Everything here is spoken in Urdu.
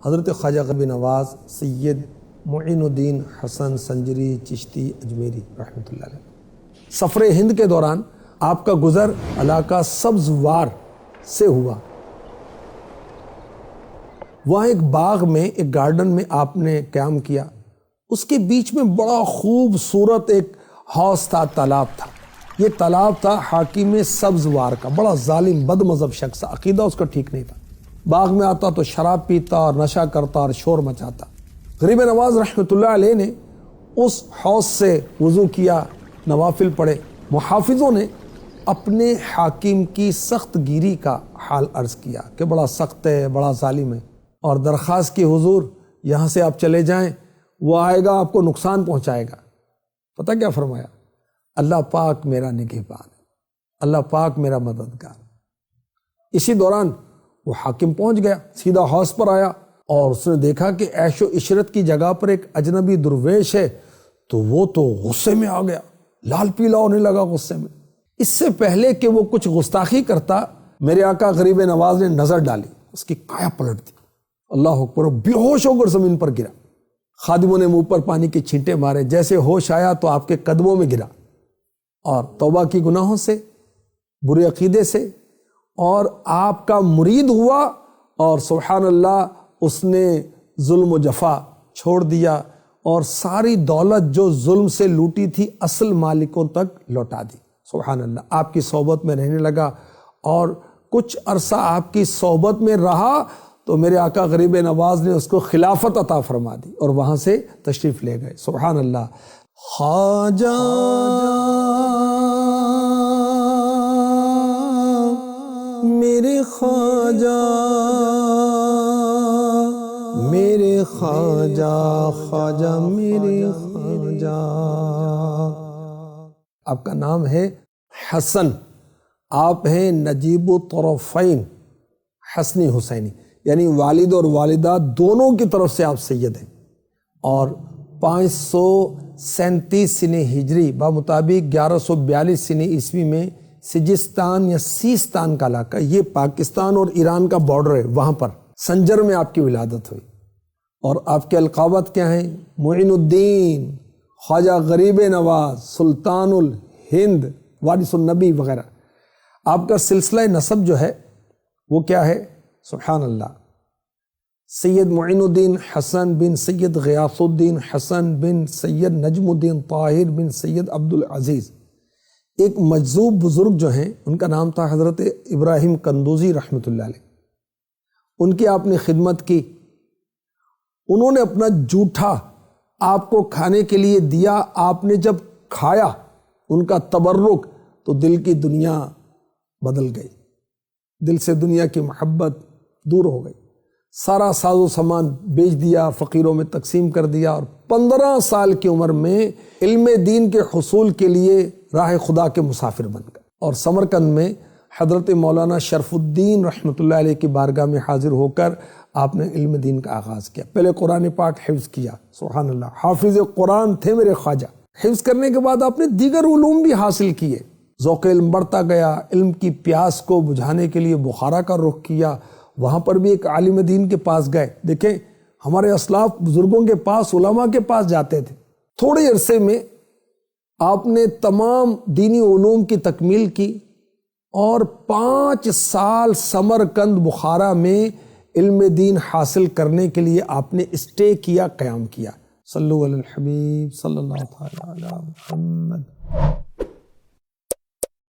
حضرت خواجہ غریب نواز سید معین الدین حسن سنجری چشتی اجمیری رحمۃ اللہ علیہ۔ سفر ہند کے دوران آپ کا گزر علاقہ سبزوار سے ہوا۔ وہاں ایک باغ میں، ایک گارڈن میں آپ نے قیام کیا۔ اس کے بیچ میں بڑا خوبصورت ایک حوض تھا، تالاب تھا۔ یہ تالاب تھا حاکم سبزوار کا، بڑا ظالم بد مذہب شخص، عقیدہ اس کا ٹھیک نہیں تھا۔ باغ میں آتا تو شراب پیتا اور نشہ کرتا اور شور مچاتا۔ غریب نواز رحمۃ اللہ علیہ نے اس حوض سے وضو کیا، نوافل پڑھے۔ محافظوں نے اپنے حاکم کی سخت گیری کا حال عرض کیا کہ بڑا سخت ہے، بڑا ظالم ہے، اور درخواست کی حضور یہاں سے آپ چلے جائیں، وہ آئے گا آپ کو نقصان پہنچائے گا۔ پتہ کیا فرمایا؟ اللہ پاک میرا نگہبان ہے، اللہ پاک میرا مددگار۔ اسی دوران وہ حاکم پہنچ گیا، سیدھا حوض پر آیا اور اس نے دیکھا کہ عیش و عشرت کی جگہ پر ایک اجنبی درویش ہے، تو وہ تو غصے میں آ گیا، لال پیلا ہونے لگا غصے میں۔ اس سے پہلے کہ وہ کچھ گستاخی کرتا، میرے آقا غریب نواز نے نظر ڈالی، اس کی کایا پلٹ دی، اللہ اکبر، بے ہوش ہو کر زمین پر گرا۔ خادموں نے منہ پر پانی کے چھینٹے مارے، جیسے ہوش آیا تو آپ کے قدموں میں گرا اور توبہ کی گناہوں سے، برے عقیدے سے، اور آپ کا مرید ہوا، اور سبحان اللہ اس نے ظلم و جفا چھوڑ دیا اور ساری دولت جو ظلم سے لوٹی تھی اصل مالکوں تک لوٹا دی۔ سبحان اللہ، آپ کی صحبت میں رہنے لگا، اور کچھ عرصہ آپ کی صحبت میں رہا تو میرے آقا غریب نواز نے اس کو خلافت عطا فرما دی اور وہاں سے تشریف لے گئے۔ سبحان اللہ۔ خواجہ میرے خواجہ، میرے خواجہ، خواجہ میرے خواجہ۔ آپ کا نام ہے حسن، آپ ہیں نجیب الطرفین، حسنی حسینی، یعنی والد اور والدہ دونوں کی طرف سے آپ سید ہیں، اور 537 سنہ ہجری بمطابق 1142 سنہ عیسوی میں سجستان یا سیستان کا علاقہ، یہ پاکستان اور ایران کا بارڈر ہے، وہاں پر سنجر میں آپ کی ولادت ہوئی۔ اور آپ کے القابات کیا ہیں؟ معین الدین، خواجہ غریب نواز، سلطان الہند، وارث النبی وغیرہ۔ آپ کا سلسلہ نسب جو ہے وہ کیا ہے؟ سبحان اللہ، سید معین الدین حسن بن سید غیاث الدین حسن بن سید نجم الدین طاہر بن سید عبدالعزیز۔ ایک مجذوب بزرگ جو ہیں ان کا نام تھا حضرت ابراہیم قندوزی رحمۃ اللہ علیہ، ان کی آپ نے خدمت کی۔ انہوں نے اپنا جوٹھا آپ کو کھانے کے لیے دیا، آپ نے جب کھایا ان کا تبرک تو دل کی دنیا بدل گئی، دل سے دنیا کی محبت دور ہو گئی، سارا ساز و سامان بیچ دیا، فقیروں میں تقسیم کر دیا، اور 15 سال کی عمر میں علم دین کے حصول کے لیے راہ خدا کے مسافر بن گئے، اور سمرقند میں حضرت مولانا شرف الدین رحمۃ اللہ علیہ کی بارگاہ میں حاضر ہو کر آپ نے علم دین کا آغاز کیا۔ پہلے قرآن پاک حفظ کیا، سبحان اللہ، حافظ قرآن تھے میرے خواجہ۔ حفظ کرنے کے بعد آپ نے دیگر علوم بھی حاصل کیے، ذوق علم بڑھتا گیا، علم کی پیاس کو بجھانے کے لیے بخارا کا رخ کیا، وہاں پر بھی ایک عالم دین کے پاس گئے۔ دیکھیں ہمارے اسلاف بزرگوں کے پاس، علماء کے پاس جاتے تھے۔ تھوڑے عرصے میں آپ نے تمام دینی علوم کی تکمیل کی، اور 5 سال سمرقند بخارا میں علم دین حاصل کرنے کے لیے آپ نے اسٹے کیا، قیام کیا۔ صلو علی الحبیب صلی اللہ تعالی علی محمد۔